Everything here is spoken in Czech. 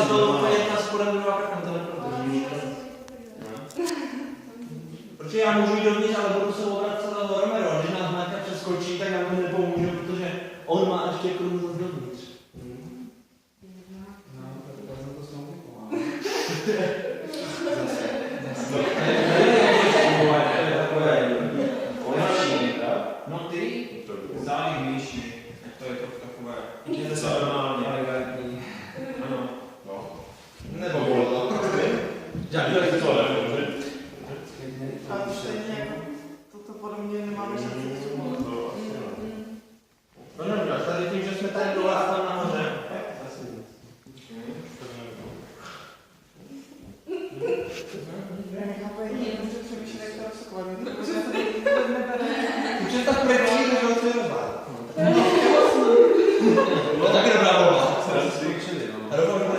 to jedna spodem, druhá krkem, to neprotrží. Protože já můžu jít dovnitř, ale budu se obracet za Romero. Když nás Maťka přeskočí, tak nám to nepomůže, protože on má ještě kruh dovnitř. No, tak jsem to s tou vypomáhal. No ty? Zády vyšší, to je to takové. Je to normálně. Elegantní. Ano. No. Nebo bylo to. Žádný tak to nebude. Ale to stejně jako toto podobně nemáme šanci. No nebude, tady tím, že jsme tady dole a tam nahoře. Už je tak první, že ho chci rozbát. No tak dobrá volba. Rovnou